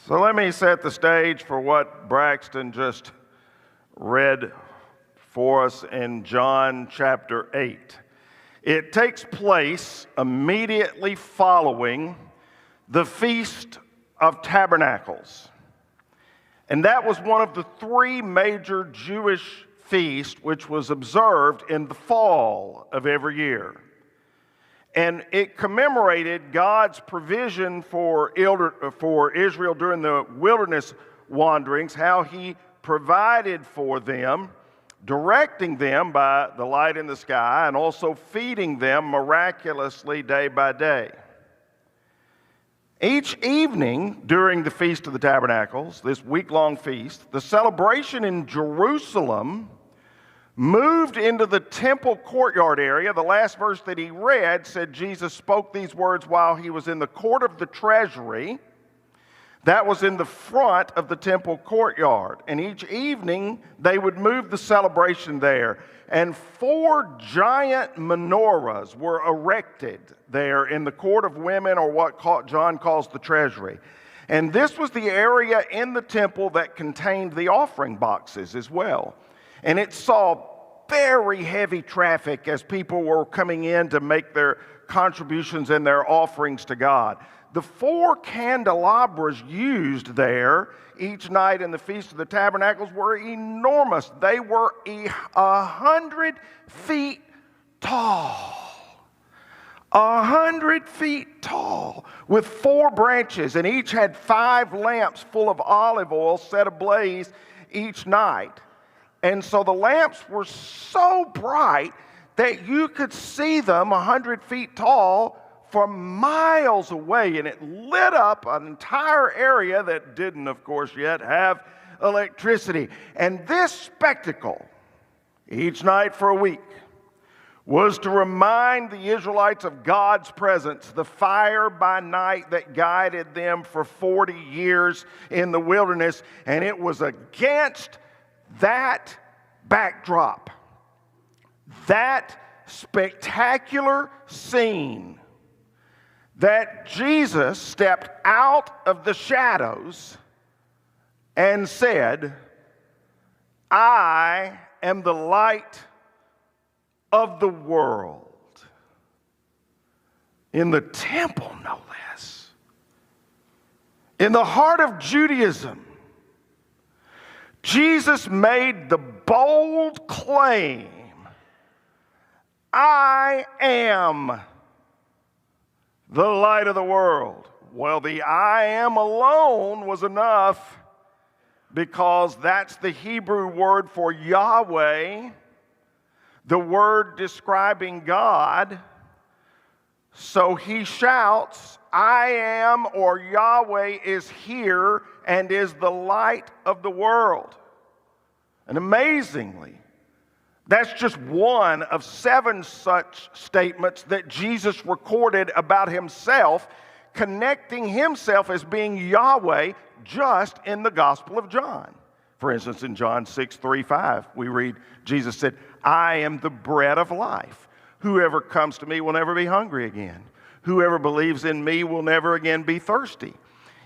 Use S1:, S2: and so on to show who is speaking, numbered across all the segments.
S1: So let me set the stage for what Braxton just read for us in John chapter 8. It takes place immediately following the Feast of Tabernacles. And that was one of the three major Jewish feasts which was observed in the fall of every year. And it commemorated God's provision for Israel during the wilderness wanderings, how he provided for them, directing them by the light in the sky, and also feeding them miraculously day by day. Each evening during the Feast of the Tabernacles, this week-long feast, the celebration in Jerusalem moved into the temple courtyard area. The last verse that he read said Jesus spoke these words while he was in the court of the treasury. That was in the front of the temple courtyard. And each evening, they would move the celebration there. And 4 giant menorahs were erected there in the court of women, or what John calls the treasury. And this was the area in the temple that contained the offering boxes as well. And it saw very heavy traffic as people were coming in to make their contributions and their offerings to God. The 4 candelabras used there each night in the Feast of the Tabernacles were enormous. They were 100 feet tall. 100 feet tall, with 4 branches, and each had 5 lamps full of olive oil set ablaze each night. And so the lamps were so bright that you could see them 100 feet tall from miles away, and it lit up an entire area that didn't, of course, yet have electricity. And this spectacle, each night for a week, was to remind the Israelites of God's presence, the fire by night that guided them for 40 years in the wilderness, and it was against that backdrop, that spectacular scene, that Jesus stepped out of the shadows and said, "I am the light of the world." In the temple, no less. In the heart of Judaism, Jesus made the bold claim, "I am the light of the world." Well, the "I am" alone was enough, because that's the Hebrew word for Yahweh, the word describing God. So he shouts, "I am," or Yahweh is here and is the light of the world. And amazingly, that's just one of 7 such statements that Jesus recorded about himself, connecting himself as being Yahweh just in the Gospel of John. For instance, in John 6:3-5, we read, Jesus said, "I am the bread of life. Whoever comes to me will never be hungry again. Whoever believes in me will never again be thirsty."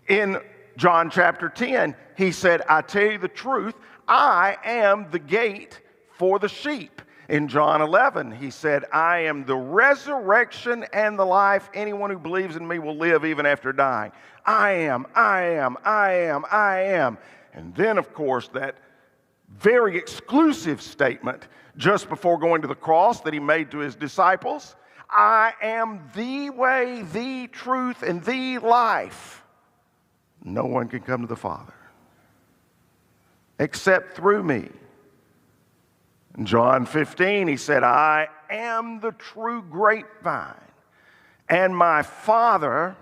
S1: In John chapter 10, he said, "I tell you the truth, I am the gate for the sheep." In John 11, he said, "I am the resurrection and the life. Anyone who believes in me will live even after dying." I am, I am, I am, I am. And then, of course, that very exclusive statement just before going to the cross that he made to his disciples, "I am the way, the truth, and the life. No one can come to the Father except through me." In John 15, he said, "I am the true grapevine, and my Father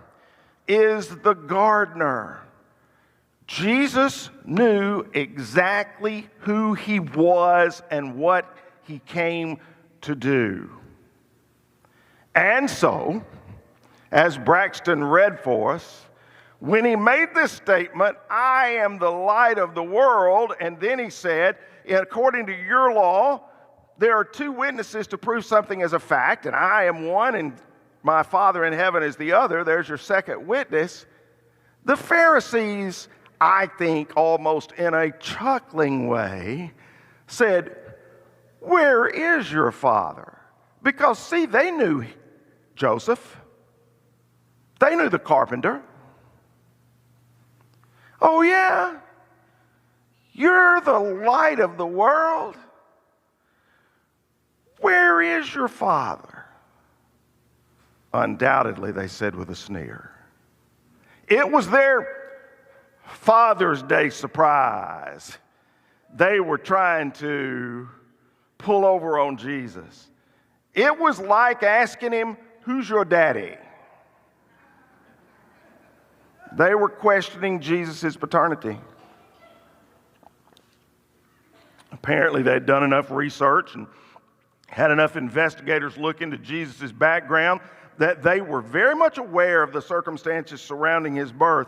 S1: is the gardener." Jesus knew exactly who he was and what he came to do. And so, as Braxton read for us, when he made this statement, "I am the light of the world," and then he said, "According to your law, there are 2 witnesses to prove something as a fact, and I am one and my Father in heaven is the other," there's your second witness. The Pharisees, I think, almost in a chuckling way, said, "Where is your father?" Because, see, they knew Joseph. They knew the carpenter. "Oh, yeah? You're the light of the world? Where is your father?" Undoubtedly, they said with a sneer. It was their Father's Day surprise. They were trying to pull over on Jesus. It was like asking him, "Who's your daddy?" They were questioning Jesus' paternity. Apparently, they'd done enough research and had enough investigators look into Jesus' background that they were very much aware of the circumstances surrounding his birth.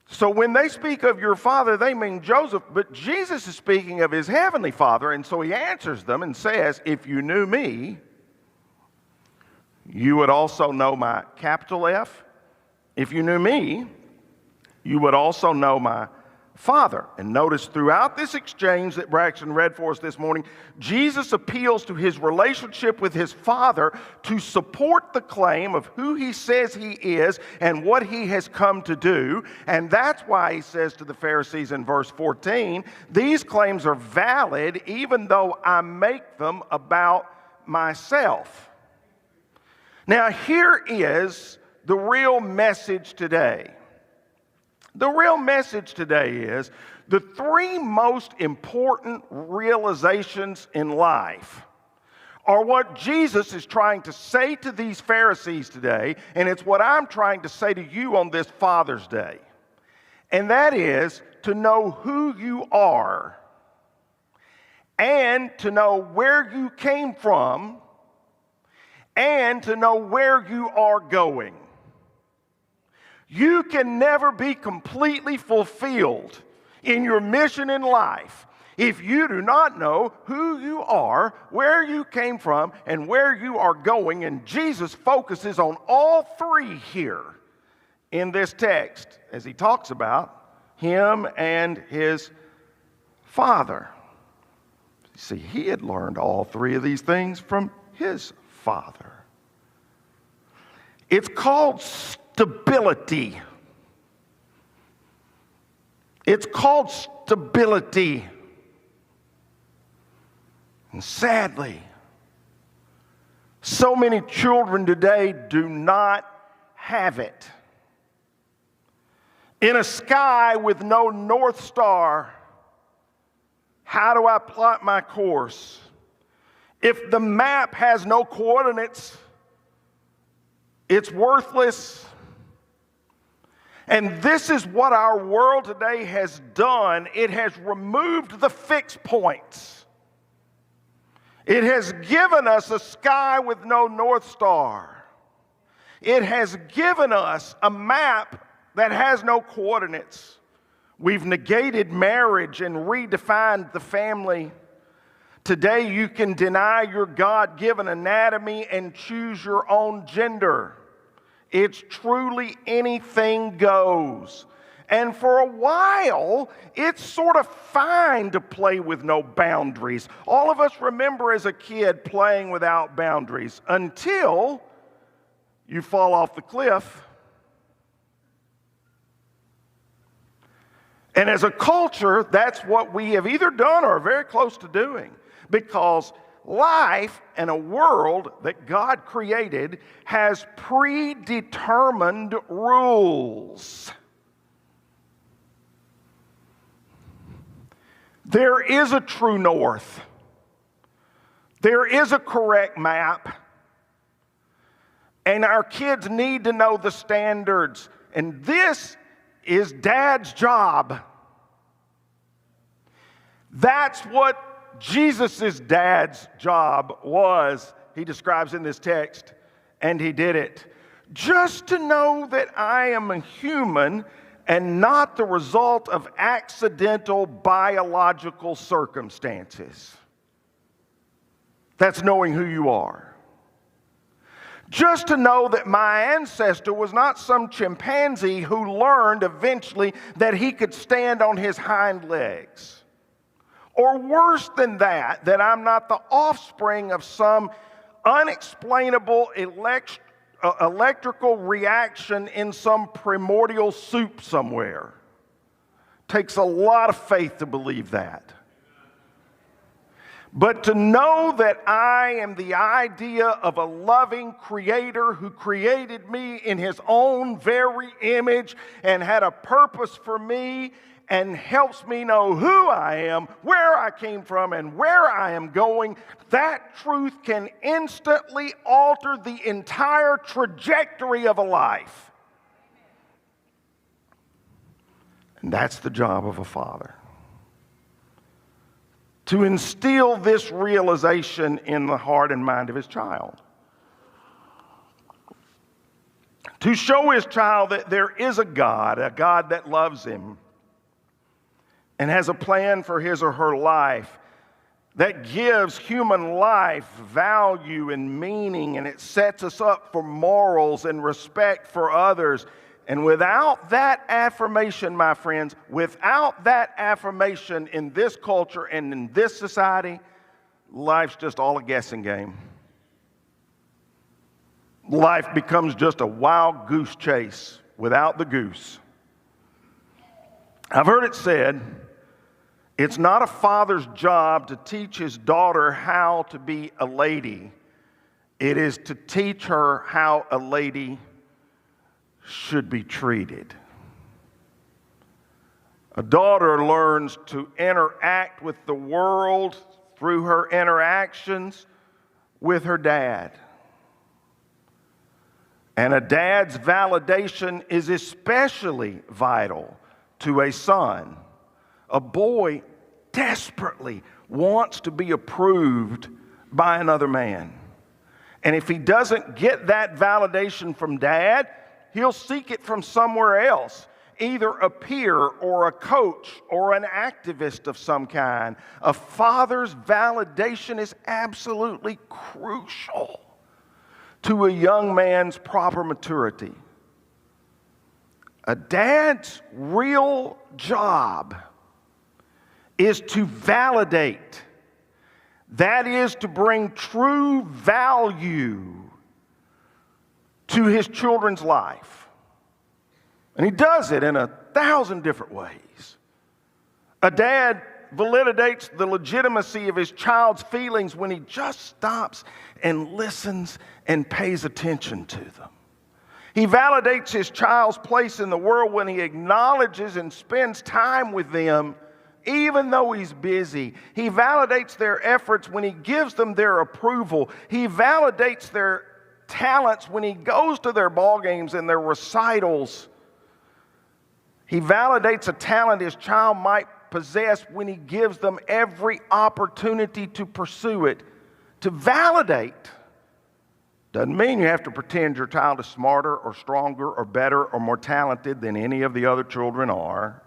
S1: So when they speak of your father, they mean Joseph, but Jesus is speaking of his heavenly Father, and so he answers them and says, "If you knew me, you would also know my," capital F, "if you knew me, you would also know my Father." And notice throughout this exchange that Braxton read for us this morning, Jesus appeals to his relationship with his Father to support the claim of who he says he is and what he has come to do. And that's why he says to the Pharisees in verse 14, "These claims are valid even though I make them about myself." Now here is the real message today. The real message today is the three most important realizations in life are what Jesus is trying to say to these Pharisees today, and it's what I'm trying to say to you on this Father's Day. And that is to know who you are and to know where you came from and to know where you are going. You can never be completely fulfilled in your mission in life if you do not know who you are, where you came from, and where you are going. And Jesus focuses on all three here in this text as he talks about him and his Father. See, he had learned all three of these things from his Father. It's called stability. It's called stability. And sadly, so many children today do not have it. In a sky with no North Star, how do I plot my course? If the map has no coordinates, it's worthless. And this is what our world today has done. It has removed the fixed points. It has given us a sky with no North Star. It has given us a map that has no coordinates. We've negated marriage and redefined the family. Today you can deny your God-given anatomy and choose your own gender. It's truly anything goes. And for a while, it's sort of fine to play with no boundaries. All of us remember as a kid playing without boundaries until you fall off the cliff. And as a culture, that's what we have either done or are very close to doing. Because life and a world that God created has predetermined rules. There is a true north. There is a correct map. And our kids need to know the standards. And this is Dad's job. That's what Jesus' dad's job was, he describes in this text, and he did it. Just to know that I am a human and not the result of accidental biological circumstances. That's knowing who you are. Just to know that my ancestor was not some chimpanzee who learned eventually that he could stand on his hind legs. Or worse than that, that I'm not the offspring of some unexplainable electrical reaction in some primordial soup somewhere. Takes a lot of faith to believe that. But to know that I am the idea of a loving creator who created me in his own very image and had a purpose for me and helps me know who I am, where I came from, and where I am going, that truth can instantly alter the entire trajectory of a life. And that's the job of a father. To instill this realization in the heart and mind of his child. To show his child that there is a God that loves him and has a plan for his or her life that gives human life value and meaning, and it sets us up for morals and respect for others. And without that affirmation, my friends, without that affirmation in this culture and in this society, life's just all a guessing game. Life becomes just a wild goose chase without the goose. I've heard it said, it's not a father's job to teach his daughter how to be a lady. It is to teach her how a lady should be treated. A daughter learns to interact with the world through her interactions with her dad. And a dad's validation is especially vital to a son. A boy desperately wants to be approved by another man. And if he doesn't get that validation from dad, he'll seek it from somewhere else, either a peer or a coach or an activist of some kind. A father's validation is absolutely crucial to a young man's proper maturity. A dad's real job is to validate. That is to bring true value to his children's life. And he does it in 1,000 different ways. A dad validates the legitimacy of his child's feelings when he just stops and listens and pays attention to them. He validates his child's place in the world when he acknowledges and spends time with them, even though he's busy. He validates their efforts when he gives them their approval. He validates their talents when he goes to their ball games and their recitals. He validates a talent his child might possess when he gives them every opportunity to pursue it. To validate doesn't mean you have to pretend your child is smarter or stronger or better or more talented than any of the other children are.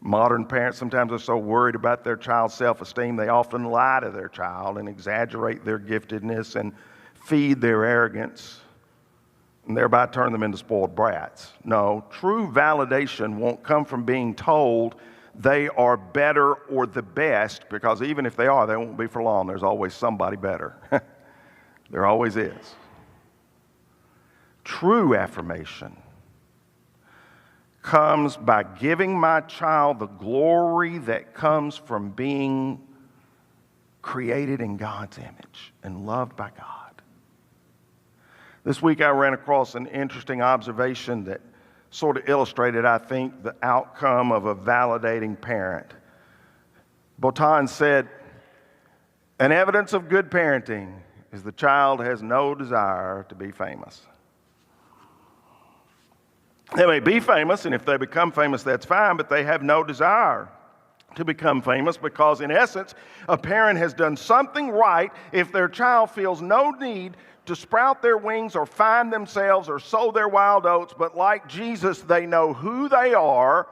S1: Modern parents sometimes are so worried about their child's self-esteem, they often lie to their child and exaggerate their giftedness and feed their arrogance and thereby turn them into spoiled brats. No, true validation won't come from being told they are better or the best, because even if they are, they won't be for long. There's always somebody better. There always is. True affirmation comes by giving my child the glory that comes from being created in God's image and loved by God. This week I ran across an interesting observation that sort of illustrated, I think, the outcome of a validating parent. Botan said, an evidence of good parenting is the child has no desire to be famous. They may be famous, and if they become famous, that's fine, but they have no desire to become famous because, in essence, a parent has done something right if their child feels no need to sprout their wings or find themselves or sow their wild oats, but like Jesus, they know who they are,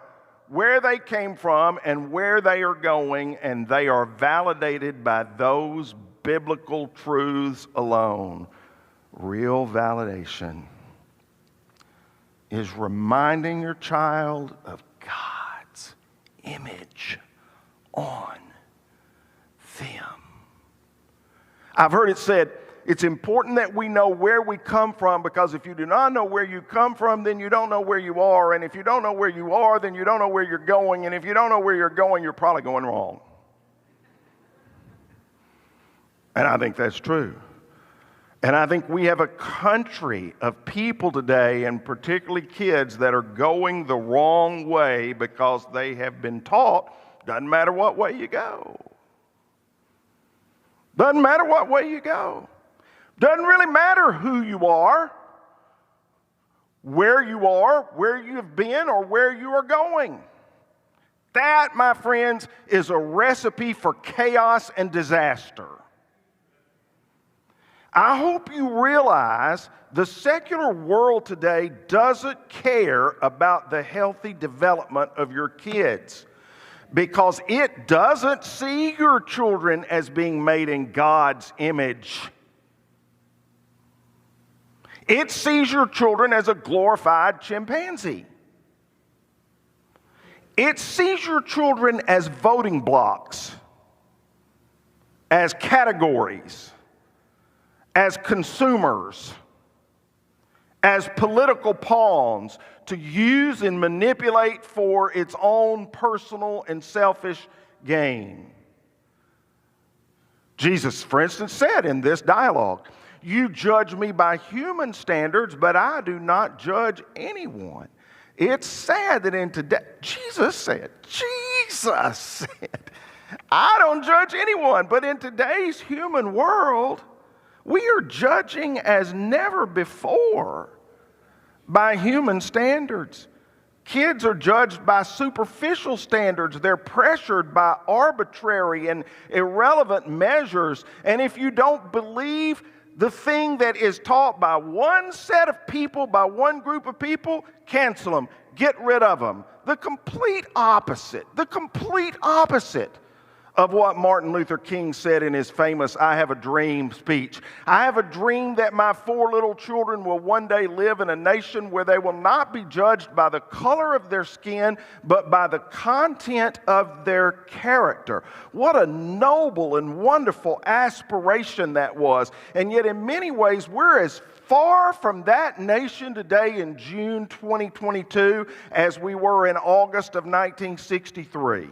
S1: where they came from, and where they are going, and they are validated by those biblical truths alone. Real validation is reminding your child of God's image on them. I've heard it said, it's important that we know where we come from, because if you do not know where you come from, then you don't know where you are. And if you don't know where you are, then you don't know where you're going. And if you don't know where you're going, you're probably going wrong. And I think that's true. And I think we have a country of people today, and particularly kids, that are going the wrong way because they have been taught, doesn't matter what way you go. Doesn't matter what way you go. Doesn't really matter who you are, where you have been, or where you are going. That, my friends, is a recipe for chaos and disaster. I hope you realize the secular world today doesn't care about the healthy development of your kids, because it doesn't see your children as being made in God's image. It sees your children as a glorified chimpanzee. It sees your children as voting blocks, as categories, as consumers, as political pawns to use and manipulate for its own personal and selfish gain. Jesus, for instance, said in this dialogue, "You judge me by human standards, but I do not judge anyone." It's sad that in today, Jesus said, "I don't judge anyone." But in today's human world, we are judging as never before by human standards. Kids are judged by superficial standards. They're pressured by arbitrary and irrelevant measures. And if you don't believe the thing that is taught by one set of people, by one group of people, cancel them, get rid of them. The complete opposite of what Martin Luther King said in his famous "I Have a Dream" speech. I have a dream that my 4 little children will one day live in a nation where they will not be judged by the color of their skin, but by the content of their character. What a noble and wonderful aspiration that was. And yet in many ways, we're as far from that nation today in June 2022 as we were in August of 1963.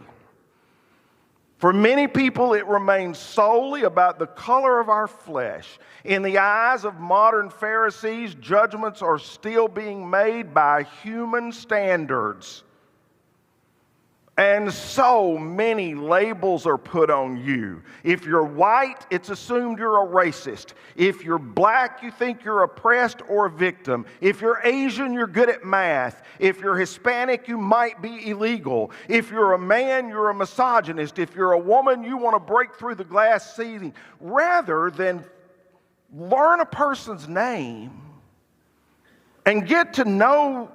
S1: For many people, it remains solely about the color of our flesh. In the eyes of modern Pharisees, judgments are still being made by human standards. And so many labels are put on you. If you're white, it's assumed you're a racist. If you're black, you think you're oppressed or a victim. If you're Asian, you're good at math. If you're Hispanic, you might be illegal. If you're a man, you're a misogynist. If you're a woman, you want to break through the glass ceiling. Rather than learn a person's name and get to know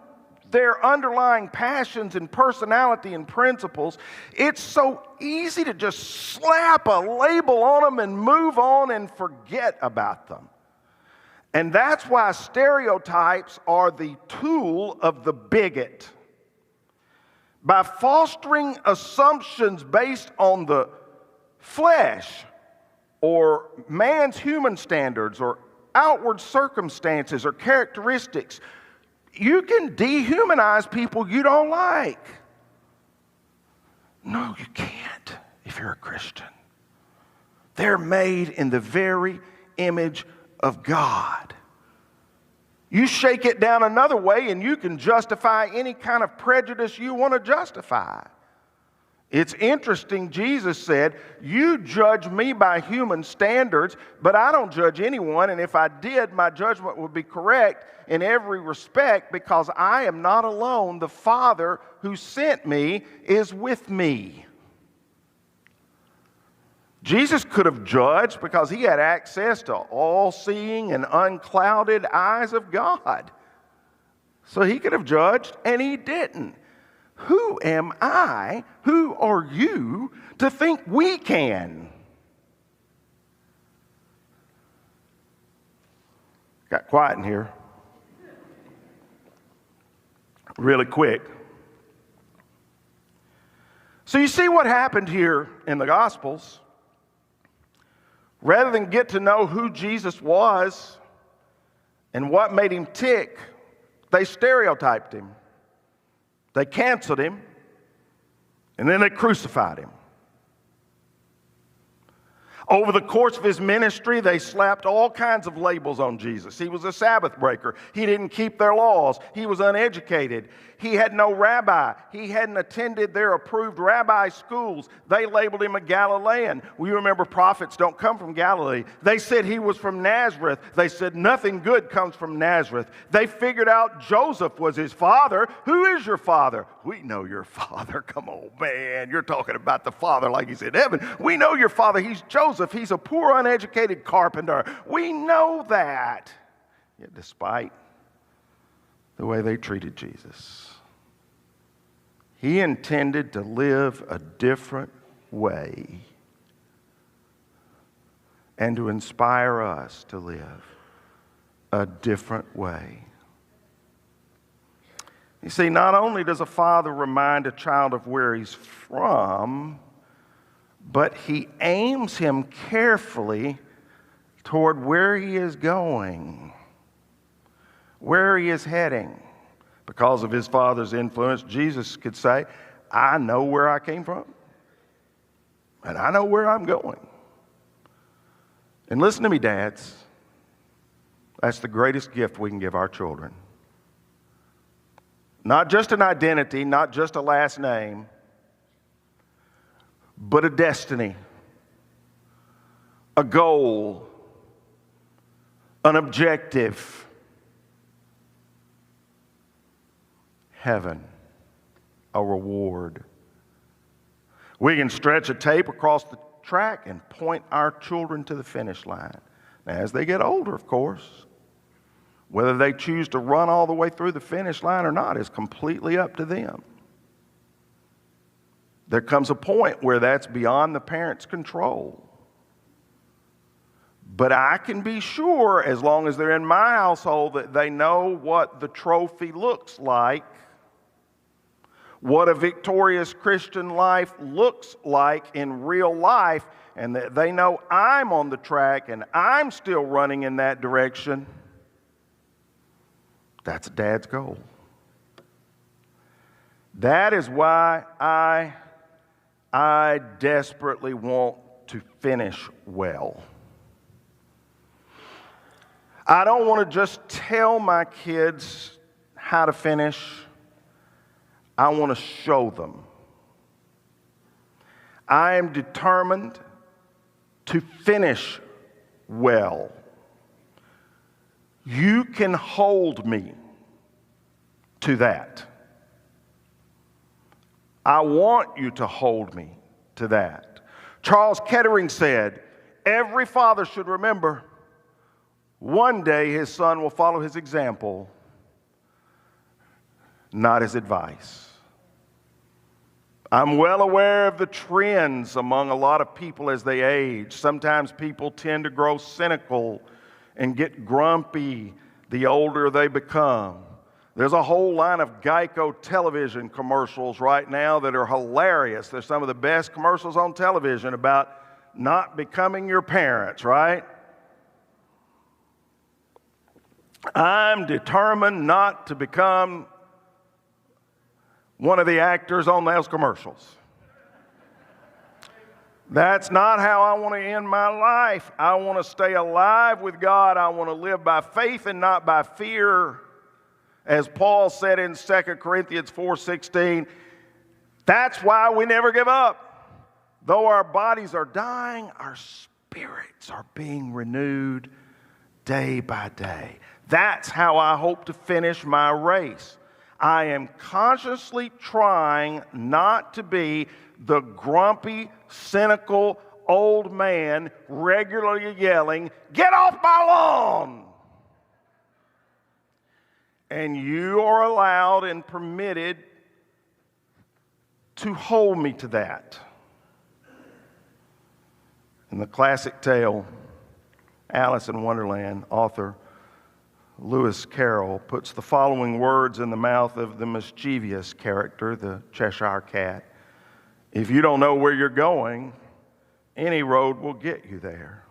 S1: their underlying passions and personality and principles, it's so easy to just slap a label on them and move on and forget about them. And that's why stereotypes are the tool of the bigot. By fostering assumptions based on the flesh or man's human standards or outward circumstances or characteristics, you can dehumanize people you don't like. No, you can't if you're a Christian. They're made in the very image of God. You shake it down another way and you can justify any kind of prejudice you want to justify. It's interesting, Jesus said, "You judge me by human standards, but I don't judge anyone, and if I did, my judgment would be correct in every respect, because I am not alone. The Father who sent me is with me." Jesus could have judged because he had access to all-seeing and unclouded eyes of God. So he could have judged, and he didn't. Who am I? Who are you to think we can? Got quiet in here. Really quick. So you see what happened here in the Gospels. Rather than get to know who Jesus was and what made him tick, they stereotyped him. They canceled him, and then they crucified him. Over the course of his ministry, they slapped all kinds of labels on Jesus. He was a Sabbath breaker. He didn't keep their laws. He was uneducated. He had no rabbi. He hadn't attended their approved rabbi schools. They labeled him a Galilean. We remember prophets don't come from Galilee. They said he was from Nazareth. They said nothing good comes from Nazareth. They figured out Joseph was his father. Who is your father? We know your father. Come on, man. You're talking about the father like he's in heaven. We know your father. He's Joseph. He's a poor, uneducated carpenter. We know that. Yet despite the way they treated Jesus, he intended to live a different way and to inspire us to live a different way. You see, not only does a father remind a child of where he's from, but he aims him carefully toward where he is going, where he is heading. Because of his father's influence, Jesus could say, I know where I came from, and I know where I'm going. And listen to me, dads. That's the greatest gift we can give our children. Not just an identity, not just a last name, but a destiny, a goal, an objective. Heaven, a reward. We can stretch a tape across the track and point our children to the finish line. Now, as they get older, of course, whether they choose to run all the way through the finish line or not is completely up to them. There comes a point where that's beyond the parent's control. But I can be sure, as long as they're in my household, that they know what the trophy looks like, what a victorious Christian life looks like in real life, and that they know I'm on the track and I'm still running in that direction. That's Dad's goal. That is why I desperately want to finish well. I don't want to just tell my kids how to finish. I want to show them. I am determined to finish well. You can hold me to that. I want you to hold me to that. Charles Kettering said, every father should remember one day his son will follow his example, not his advice. I'm well aware of the trends among a lot of people as they age. Sometimes people tend to grow cynical and get grumpy the older they become. There's a whole line of Geico television commercials right now that are hilarious. They're some of the best commercials on television about not becoming your parents, right? I'm determined not to become one of the actors on those commercials. That's not how I want to end my life. I want to stay alive with God. I want to live by faith and not by fear. As Paul said in 2 Corinthians 4:16, that's why we never give up. Though our bodies are dying, our spirits are being renewed day by day. That's how I hope to finish my race. I am consciously trying not to be the grumpy, cynical old man regularly yelling, "Get off my lawn!" And you are allowed and permitted to hold me to that. In the classic tale, Alice in Wonderland, author Lewis Carroll puts the following words in the mouth of the mischievous character, the Cheshire Cat. If you don't know where you're going, any road will get you there.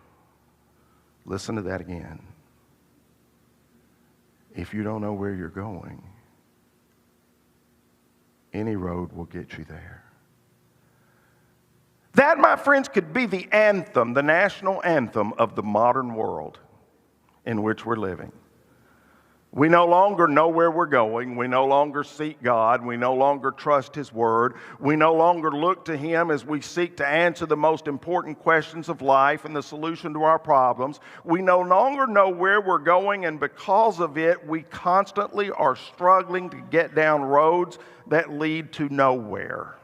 S1: Listen to that again. If you don't know where you're going, any road will get you there. That, my friends, could be the anthem, the national anthem of the modern world in which we're living. We no longer know where we're going. We no longer seek God. We no longer trust His Word. We no longer look to Him as we seek to answer the most important questions of life and the solution to our problems. We no longer know where we're going, and because of it, we constantly are struggling to get down roads that lead to nowhere.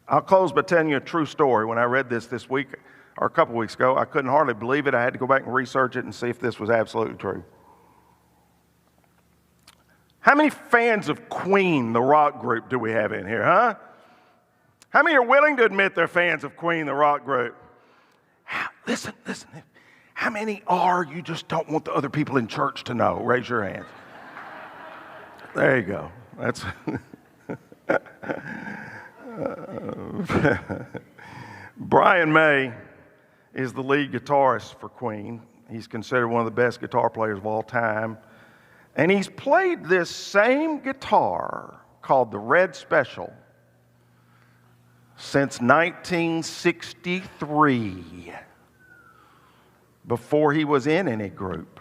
S1: I'll close by telling you a true story. When I read this week, or a couple weeks ago, I couldn't hardly believe it. I had to go back and research it and see if this was absolutely true. How many fans of Queen, the rock group, do we have in here, huh? How many are willing to admit they're fans of Queen, the rock group? Listen. How many are you just don't want the other people in church to know? Raise your hands. There you go. That's... Brian May is the lead guitarist for Queen. He's considered one of the best guitar players of all time. And he's played this same guitar called the Red Special since 1963, before he was in any group.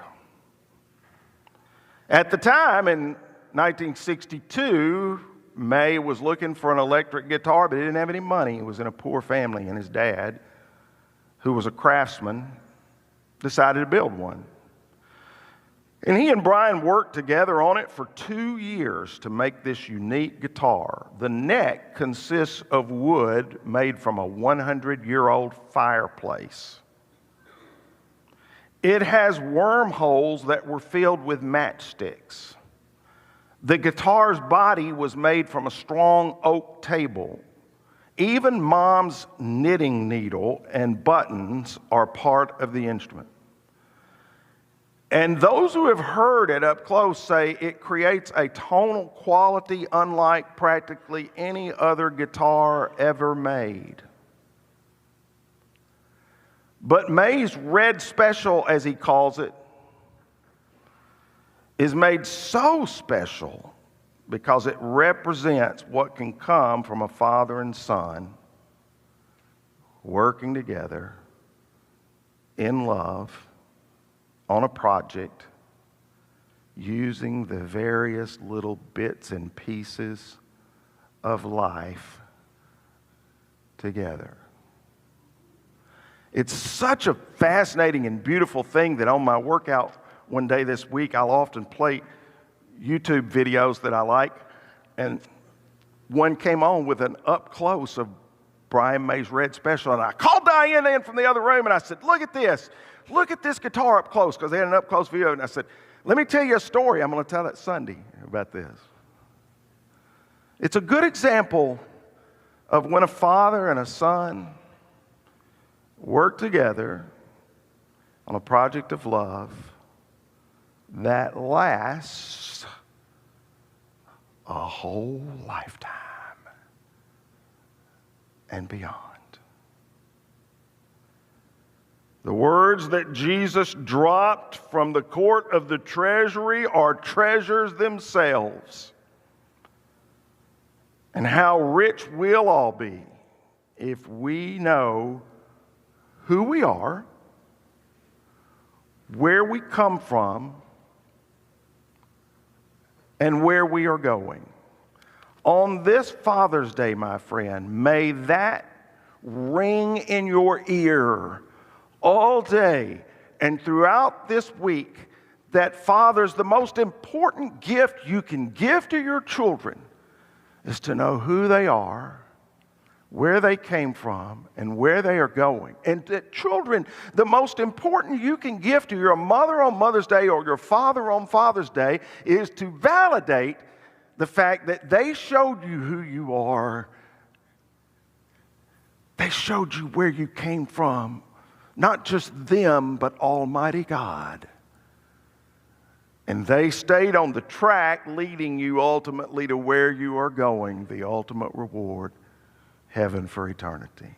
S1: At the time, in 1962, May was looking for an electric guitar, but he didn't have any money. He was in a poor family, and his dad, who was a craftsman, decided to build one. And he and Brian worked together on it for 2 years to make this unique guitar. The neck consists of wood made from a 100-year-old fireplace. It has wormholes that were filled with matchsticks. The guitar's body was made from a strong oak table. Even Mom's knitting needle and buttons are part of the instrument. And those who have heard it up close say it creates a tonal quality unlike practically any other guitar ever made. But May's Red Special, as he calls it, is made so special because it represents what can come from a father and son working together in love on a project, using the various little bits and pieces of life together. It's such a fascinating and beautiful thing that on my workout one day this week, I'll often play YouTube videos that I like, and one came on with an up close of Brian May's Red Special, and I called Diane in from the other room, and I said, look at this guitar up close, because they had an up close video, and I said, let me tell you a story I'm going to tell it Sunday about this. It's a good example of when a father and a son work together on a project of love that lasts a whole lifetime and beyond. The words that Jesus dropped from the court of the treasury are treasures themselves. And how rich we'll all be if we know who we are, where we come from, and where we are going. On this Father's Day, my friend, may that ring in your ear all day and throughout this week, that fathers, the most important gift you can give to your children is to know who they are, where they came from, and where they are going. And that children, the most important you can give to your mother on Mother's Day or your father on Father's Day is to validate the fact that they showed you who you are. They showed you where you came from. Not just them, but Almighty God. And they stayed on the track leading you ultimately to where you are going, the ultimate reward, heaven for eternity.